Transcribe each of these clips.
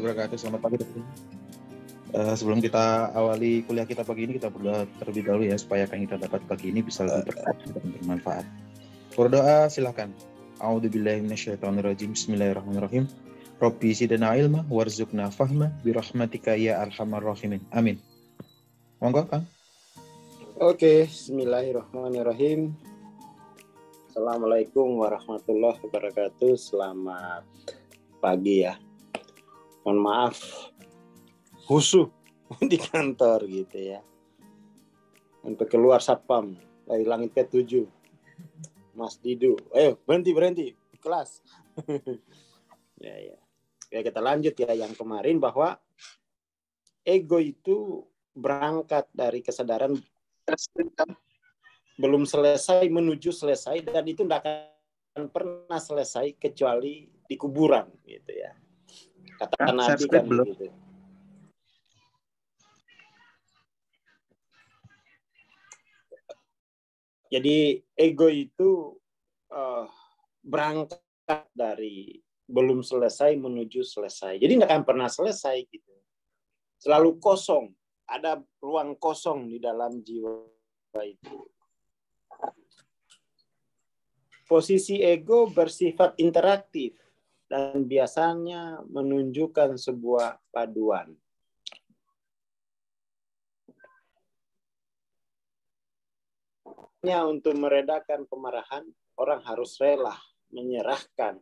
wabarakatuh. Selamat pagi teman-teman. Sebelum kita awali kuliah kita pagi ini, kita berdoa terlebih dahulu ya, supaya apa yang kita dapat pagi ini bisa lebih berkah dan bermanfaat. Berdoa silakan. A'udzubillahi minasyaitonirrajim. Bismillahirrahmanirrahim. Rabbi zidna ilma warzuqna fahma birahmatika ya arhamar rahimin. Amin. Monggo, Kang. Oke, bismillahirrahmanirrahim. Assalamualaikum warahmatullahi wabarakatuh. Selamat pagi ya. Mohon maaf khusyuk di kantor gitu ya. Sampai keluar satpam dari langit ke-7. Mas Didu, ayo berhenti kelas. Ya. Ya kita lanjut ya yang kemarin bahwa ego itu berangkat dari kesadaran belum selesai menuju selesai, dan itu tidak akan pernah selesai kecuali di kuburan gitu ya. Kata Nabi kan begitu. Jadi ego itu berangkat dari belum selesai menuju selesai. Jadi tidak akan pernah selesai gitu. Selalu kosong, ada ruang kosong di dalam jiwa itu. Posisi ego bersifat interaktif dan biasanya menunjukkan sebuah paduan. Untuk meredakan kemarahan, orang harus rela menyerahkan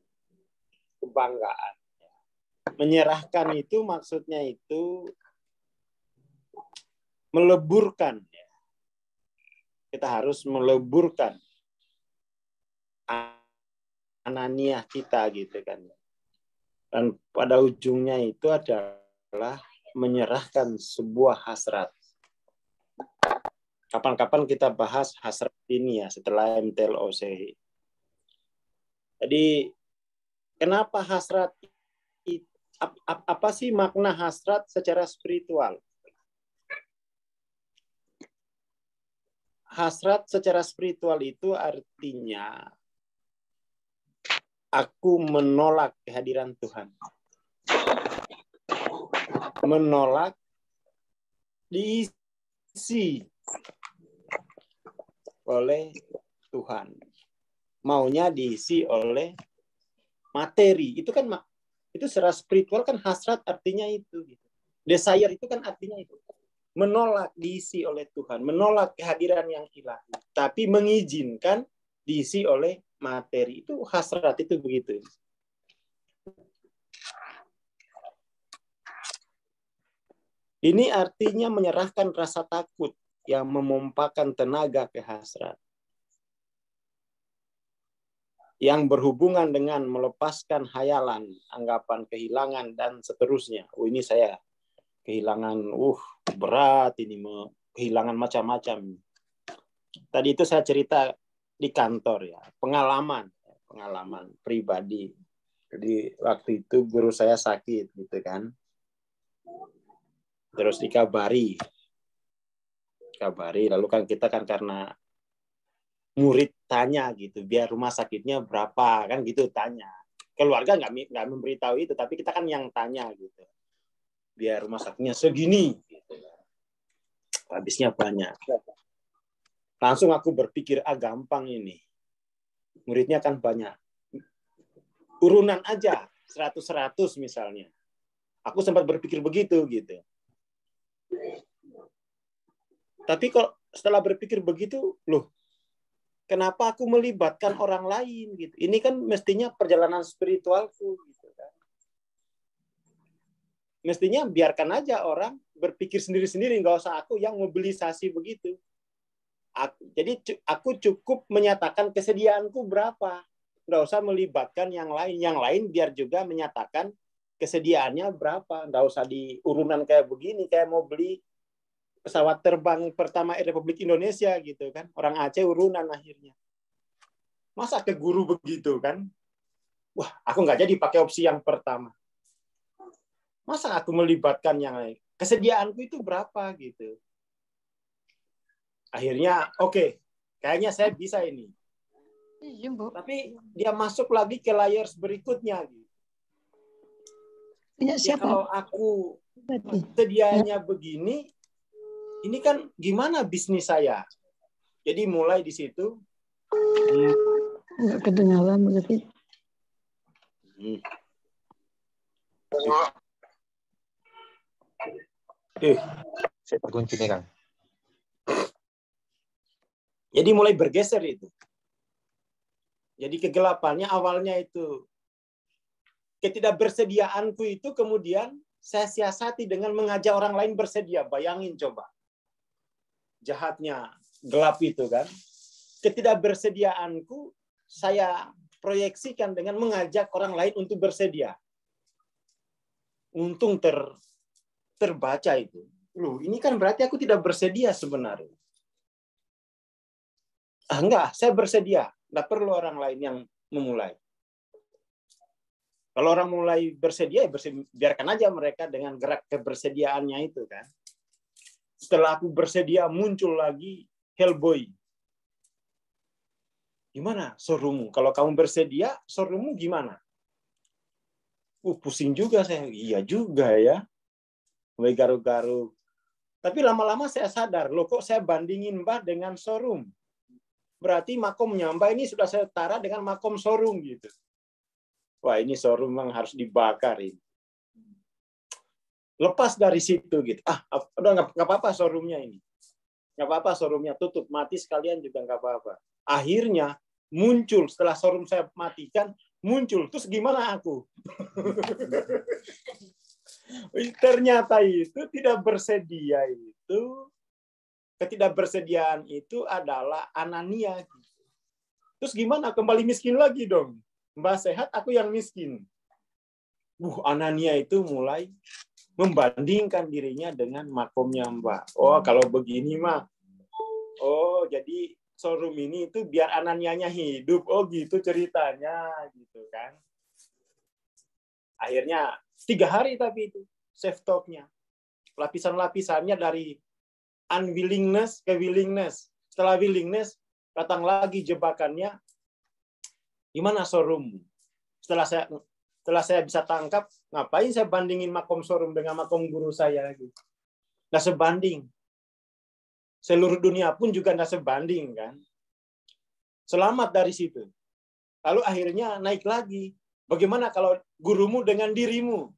kebanggaan. Menyerahkan itu maksudnya itu meleburkan. Kita harus meleburkan ananiah kita gitu kan. Dan pada ujungnya itu adalah menyerahkan sebuah hasrat. Kapan-kapan kita bahas hasrat ini ya setelah MTLOC. Jadi kenapa hasrat? Apa sih makna hasrat secara spiritual? Hasrat secara spiritual itu artinya aku menolak kehadiran Tuhan. Menolak diisi oleh Tuhan. Maunya diisi oleh materi. Itu kan itu secara spiritual kan hasrat artinya itu. Desire itu kan artinya itu. Menolak diisi oleh Tuhan, menolak kehadiran yang ilahi, tapi mengizinkan diisi oleh materi. Itu hasrat itu begitu. Ini artinya menyerahkan rasa takut yang memompakan tenaga ke hasrat. Yang berhubungan dengan melepaskan hayalan, anggapan kehilangan, dan seterusnya. Ini saya kehilangan, berat ini, kehilangan macam-macam. Tadi itu saya cerita di kantor ya, pengalaman pribadi. Jadi waktu itu guru saya sakit gitu kan. Terus dikabari, lalu kan kita kan karena murid tanya gitu, biar rumah sakitnya berapa kan gitu tanya. Keluarga nggak memberitahu itu, tapi kita kan yang tanya gitu. Biar rumah sakitnya segini, gitu. Habisnya banyak. Langsung aku berpikir, gampang ini. Muridnya kan banyak. Urunan aja 100-100 misalnya. Aku sempat berpikir begitu gitu. Tapi kalau setelah berpikir begitu, kenapa aku melibatkan orang lain gitu? Ini kan mestinya perjalanan spiritualku gitu kan. Mestinya biarkan aja orang berpikir sendiri-sendiri, nggak usah aku yang mobilisasi begitu. Jadi aku cukup menyatakan kesediaanku berapa, nggak usah melibatkan yang lain. Yang lain biar juga menyatakan kesediaannya berapa, nggak usah diurunan kayak begini, kayak mau beli pesawat terbang pertama Republik Indonesia gitu kan, orang Aceh urunan akhirnya. Masa ke guru begitu kan? Wah, aku nggak jadi pakai opsi yang pertama. Masa aku melibatkan yang lain? Kesediaanku itu berapa gitu? Akhirnya, kayaknya saya bisa ini. Tapi dia masuk lagi ke layers berikutnya. Gitu. Punya Ya siapa? kalau aku Berarti. sedianya begini, ini kan gimana bisnis saya? Jadi mulai di situ. Enggak kedengaran berarti. Saya terkunci nih, Kang. Jadi mulai bergeser itu. Jadi kegelapannya awalnya itu ketidakbersediaanku itu kemudian saya siasati dengan mengajak orang lain bersedia. Bayangin coba. Jahatnya gelap itu kan. Ketidakbersediaanku saya proyeksikan dengan mengajak orang lain untuk bersedia. Untung terbaca itu. Loh, ini kan berarti aku tidak bersedia sebenarnya. Enggak, saya bersedia. Nggak perlu orang lain yang memulai. Kalau orang mulai bersedia, ya biarkan aja mereka dengan gerak kebersediaannya itu kan. Setelah aku bersedia, muncul lagi Hellboy. Gimana showroommu? Kalau kamu bersedia, showroommu gimana? Pusing juga saya. Iya juga ya. Mulai garuk-garuk. Tapi lama-lama saya sadar, loh kok saya bandingin Mbah dengan showroom. Berarti makomnya Mbah ini sudah setara dengan makom showroom gitu. Wah, ini showroom memang harus dibakar ini. Lepas dari situ gitu. Udah nggak apa-apa showroomnya ini. Nggak apa-apa showroomnya tutup, mati sekalian juga nggak apa-apa. Akhirnya muncul setelah showroom saya matikan, muncul. Terus gimana aku? Ternyata itu tidak bersedia itu. Ketidakbersediaan itu adalah anania. Terus gimana? Kembali miskin lagi dong. Mbah sehat, aku yang miskin. Anania itu mulai membandingkan dirinya dengan makomnya Mbah. Oh, kalau begini mah. Oh, jadi showroom ini itu biar ananianya hidup. Oh, gitu ceritanya. Gitu kan. Akhirnya 3 hari tapi itu self talk-nya. Lapisan-lapisannya dari unwillingness ke willingness. Setelah willingness, datang lagi jebakannya. Gimana showroom? Setelah saya bisa tangkap, ngapain saya bandingin makom showroom dengan makom guru saya? Nggak sebanding. Seluruh dunia pun juga nggak sebanding kan. Selamat dari situ. Lalu akhirnya naik lagi. Bagaimana kalau gurumu dengan dirimu?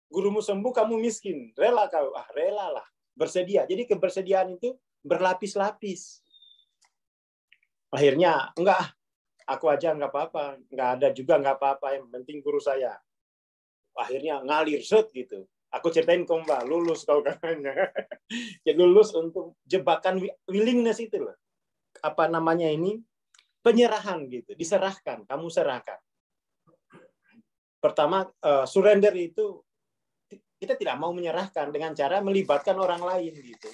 Gurumu sembuh, kamu miskin. Rela kau? Rela lah. Bersedia. Jadi kebersediaan itu berlapis-lapis. Akhirnya, enggak, aku aja nggak apa-apa. Nggak ada juga nggak apa-apa. Yang penting guru saya. Akhirnya ngalir set gitu. Aku ceritain ke Mbak, lulus kau katanya. Ya lulus untuk jebakan willingness itu loh. Apa namanya ini? Penyerahan gitu. Diserahkan. Kamu serahkan. Pertama, surrender itu kita tidak mau menyerahkan dengan cara melibatkan orang lain gitu.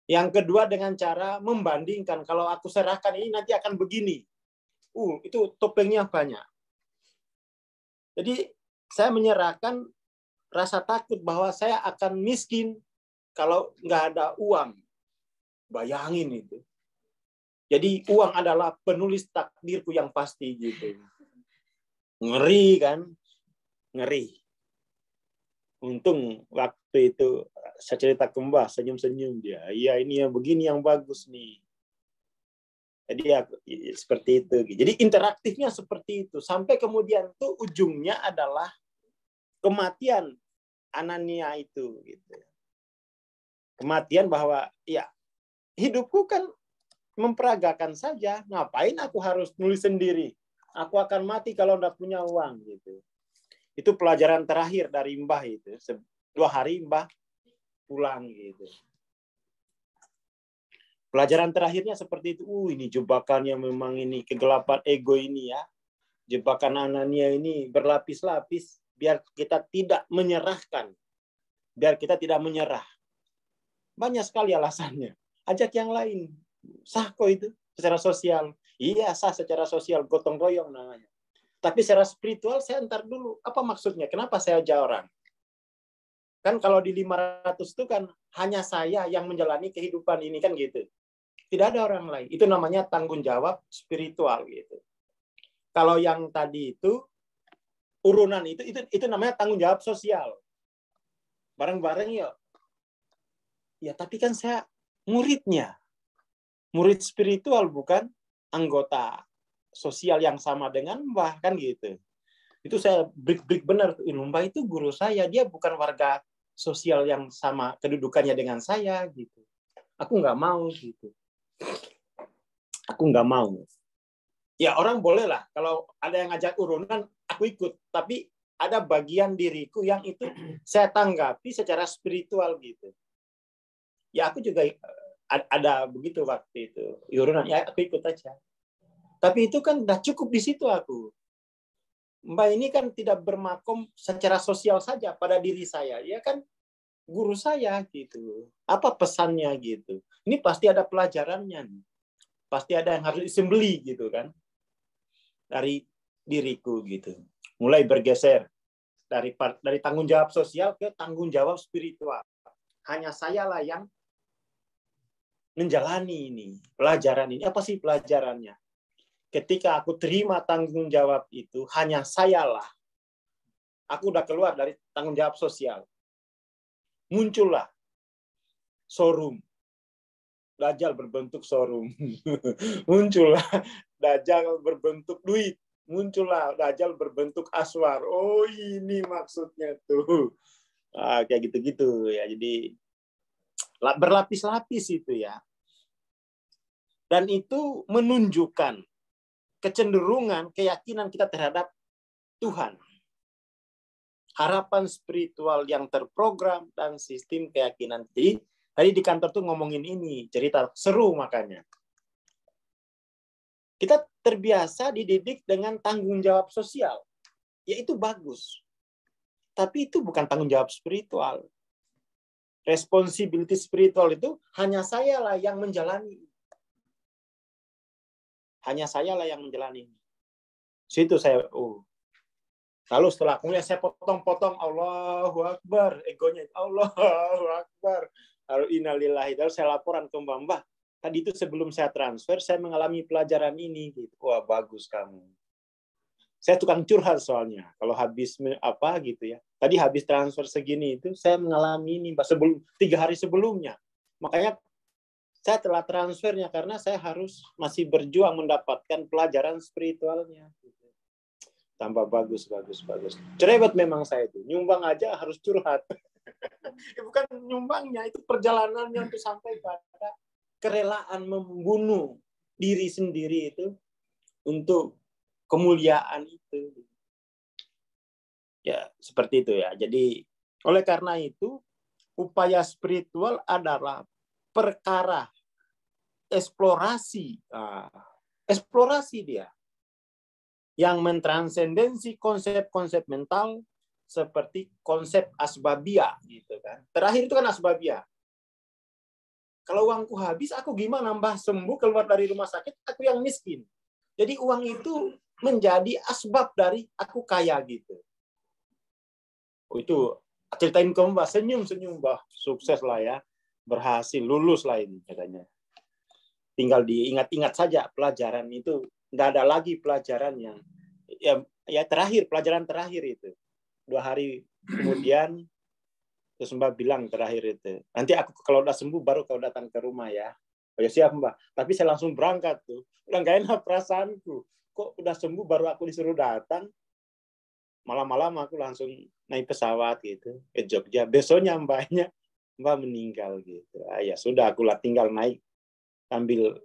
Yang kedua dengan cara membandingkan. Kalau aku serahkan ini nanti akan begini. Itu topengnya banyak. Jadi saya menyerahkan rasa takut bahwa saya akan miskin kalau nggak ada uang. Bayangin itu. Jadi uang adalah penulis takdirku yang pasti gitu. Ngeri kan? Ngeri. Untung waktu itu saya cerita ke Mbah, senyum-senyum dia. Iya, ini yang begini yang bagus nih. Jadi ya, seperti itu. Jadi interaktifnya seperti itu. Sampai kemudian tuh ujungnya adalah kematian Anania itu. Gitu. Kematian bahwa ya hidupku kan memperagakan saja. Ngapain aku harus nulis sendiri? Aku akan mati kalau nggak punya uang. Gitu. Itu pelajaran terakhir dari Mbah itu. 2 hari Mbah pulang gitu. Pelajaran terakhirnya seperti itu. Ini jebakannya memang ini kegelapan ego ini ya. Jebakan Anania ini berlapis-lapis biar kita tidak menyerahkan. Biar kita tidak menyerah. Banyak sekali alasannya. Ajak yang lain. Sah kok itu secara sosial. Iya, sah secara sosial, gotong royong namanya. Tapi secara spiritual saya entar dulu. Apa maksudnya? Kenapa saya ajak orang? Kan kalau di 500 itu kan hanya saya yang menjalani kehidupan ini kan gitu. Tidak ada orang lain. Itu namanya tanggung jawab spiritual gitu. Kalau yang tadi itu urunan itu namanya tanggung jawab sosial. Bareng-bareng yuk. Ya, tapi kan saya muridnya. Murid spiritual, bukan anggota sosial yang sama dengan Mbah, kan gitu. Itu saya break benar. Mbah itu guru saya, dia bukan warga sosial yang sama kedudukannya dengan saya gitu. Aku nggak mau gitu. Aku nggak mau. Ya orang boleh lah, kalau ada yang ngajak urunan, aku ikut. Tapi ada bagian diriku yang itu saya tanggapi secara spiritual gitu. Ya aku juga ada begitu waktu itu. Urunan, ya aku ikut aja. Tapi itu kan udah cukup di situ aku. Mbak ini kan tidak bermakom secara sosial saja pada diri saya. Ya kan guru saya gitu. Apa pesannya gitu. Ini pasti ada pelajarannya nih. Pasti ada yang harus disembeli gitu kan. Dari diriku gitu. Mulai bergeser dari tanggung jawab sosial ke tanggung jawab spiritual. Hanya sayalah yang menjalani ini, pelajaran ini. Apa sih pelajarannya? Ketika aku terima tanggung jawab itu, hanya sayalah. Aku udah keluar dari tanggung jawab sosial. Muncullah showroom. Dajjal berbentuk showroom. Muncullah Dajjal berbentuk duit. Muncullah Dajjal berbentuk aswar. Oh, ini maksudnya tuh. Kayak gitu-gitu ya. Jadi berlapis-lapis itu ya. Dan itu menunjukkan kecenderungan, keyakinan kita terhadap Tuhan. Harapan spiritual yang terprogram dan sistem keyakinan. Jadi tadi di kantor tuh ngomongin ini, cerita seru makanya. Kita terbiasa dididik dengan tanggung jawab sosial. Ya itu bagus. Tapi itu bukan tanggung jawab spiritual. Responsibility spiritual itu hanya sayalah yang menjalani. Hanya sayalah yang menjalani. Situ saya, lalu setelah kemudian saya potong-potong, Allahu Akbar, egonya, Allahu Akbar. Lalu innalillahi, lalu saya laporan ke Mbah. Tadi itu sebelum saya transfer, saya mengalami pelajaran ini. Gitu. Wah, bagus kamu. Saya tukang curhat soalnya. Kalau habis apa gitu ya. Tadi habis transfer segini itu, saya mengalami ini 3 hari sebelumnya. Makanya saya telah transfernya karena saya harus masih berjuang mendapatkan pelajaran spiritualnya. Tambah bagus. Cerewet memang saya itu. Nyumbang aja harus curhat. Bukan nyumbangnya, itu perjalanannya untuk sampai pada kerelaan membunuh diri sendiri itu untuk kemuliaan itu. Ya, seperti itu ya. Jadi, oleh karena itu, upaya spiritual adalah perkara eksplorasi. Eksplorasi dia. Yang mentransendensi konsep-konsep mental seperti konsep asbabiyah gitu kan. Terakhir itu kan asbabiyah. Kalau uangku habis, aku gimana Mbah sembuh keluar dari rumah sakit, aku yang miskin. Jadi uang itu menjadi asbab dari aku kaya gitu. Itu ceritain ke Mbah, senyum-senyum Mbah, sukses lah ya, berhasil, lulus lah ini katanya. Tinggal diingat-ingat saja pelajaran itu, nggak ada lagi pelajaran yang ya terakhir, pelajaran terakhir itu. 2 hari kemudian terus Mbak bilang terakhir itu, nanti aku kalau udah sembuh baru kau datang ke rumah ya. Oh ya siap Mbak. Tapi saya langsung berangkat tuh. Udah nggak enak perasaanku. Kok udah sembuh baru aku disuruh datang. Malam-malam aku langsung naik pesawat gitu ke Jogja. Besoknya Mbak meninggal gitu. Ya sudah aku lah tinggal naik sambil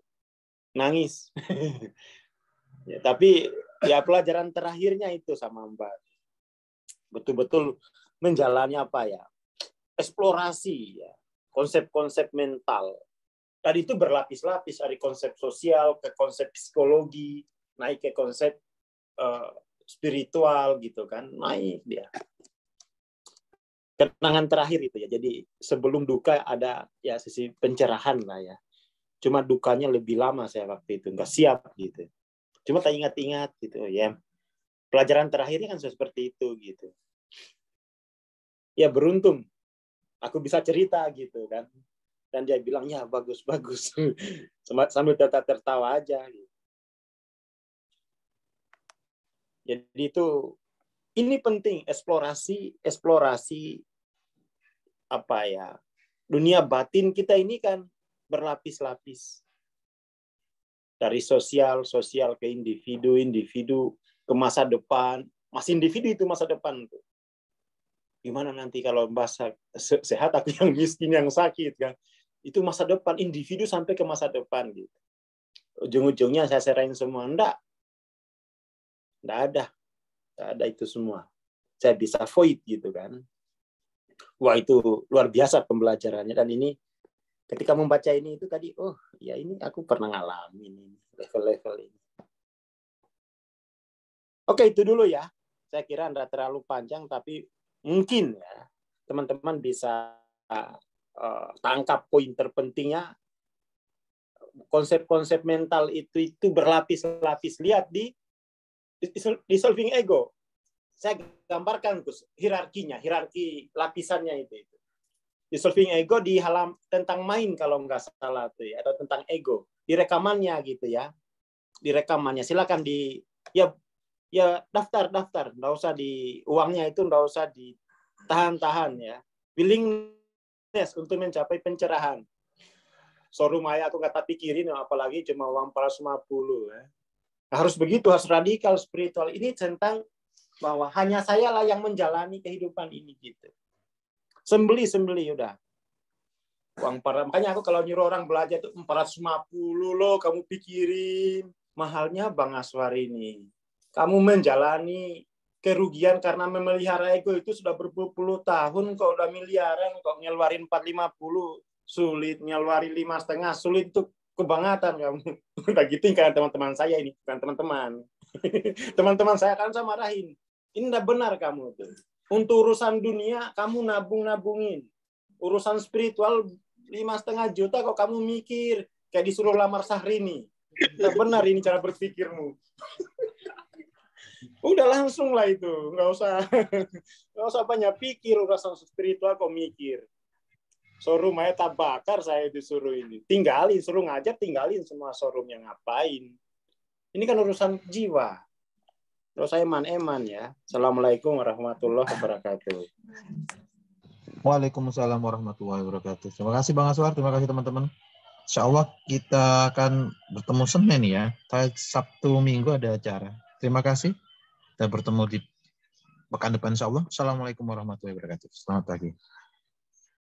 nangis. Ya, tapi ya pelajaran terakhirnya itu sama Mbak. Betul-betul menjalani apa ya? Eksplorasi ya, konsep-konsep mental. Tadi itu berlapis-lapis dari konsep sosial ke konsep psikologi, naik ke konsep spiritual gitu kan, naik dia. Kenangan terakhir itu ya. Jadi sebelum duka ada ya sisi pencerahan lah ya. Cuma dukanya lebih lama saya waktu itu nggak siap gitu. Cuma tak ingat-ingat gitu ya. Pelajaran terakhirnya kan seperti itu gitu. Ya beruntung aku bisa cerita gitu kan. Dan dia bilang, ya bagus. Sambil tertawa aja. Jadi ini penting, eksplorasi apa ya, dunia batin kita ini kan berlapis-lapis. Dari sosial ke individu ke masa depan. Masih individu itu masa depan tuh. Gimana nanti kalau bahasa sehat aku yang miskin, yang sakit kan. Itu masa depan, individu sampai ke masa depan gitu. Ujung-ujungnya saya serahin semua. Enggak ada itu semua. Saya bisa void gitu kan. Wah, itu luar biasa pembelajarannya. Dan ini ketika membaca ini itu tadi, oh ya ini aku pernah ngalamin ini level-level ini. Oke, itu dulu ya. Saya kira tidak terlalu panjang, tapi mungkin ya teman-teman bisa tangkap poin terpentingnya. Konsep-konsep mental itu berlapis-lapis. Lihat di solving ego. Saya gambarkan hierarki lapisannya itu. Di solving ego di tentang main kalau nggak salah tuh ya, atau tentang ego di rekamannya gitu ya, di rekamannya silakan ya daftar nggak usah di uangnya itu nggak usah ditahan ya, willingness untuk mencapai pencerahan. Showroom aja aku nggak tak pikirin, apalagi cuma uang 450 ya. Harus begitu, harus radikal spiritual. Ini tentang bahwa hanya saya lah yang menjalani kehidupan ini gitu. Sembeli udah. Uang makanya aku kalau nyuruh orang belajar tuh 450 loh, kamu pikirin. Mahalnya Bang Aswar ini. Kamu menjalani kerugian karena memelihara ego itu sudah berpuluh-puluh tahun, kok udah miliaran, kok ngeluarin 450 sulit, ngeluarin 5,5 sulit, itu kebangetan kamu. Udah gitu kan teman-teman saya ini, bukan teman-teman. Teman-teman saya kan saya marahin. Ini enggak benar kamu tuh. Untuk urusan dunia kamu nabungin. Urusan spiritual 5,5 juta kok kamu mikir kayak disuruh lamar Syahrini. Enggak benar ini cara berpikirmu. Udah langsung lah itu, nggak usah banyak pikir, urusan spiritual kok mikir. Showroom aja tak bakar saya disuruh ini. Tinggalin, suruh ngajar, tinggalin semua showroom yang ngapain. Ini kan urusan jiwa. Terus saya eman ya. Assalamualaikum warahmatullahi wabarakatuh. Waalaikumsalam warahmatullahi wabarakatuh. Terima kasih Bang Aswar, terima kasih teman-teman. Insya Allah kita akan bertemu Senin ya. Sabtu Minggu ada acara. Terima kasih. Kita bertemu di pekan depan insya Allah. Assalamualaikum warahmatullahi wabarakatuh. Selamat pagi.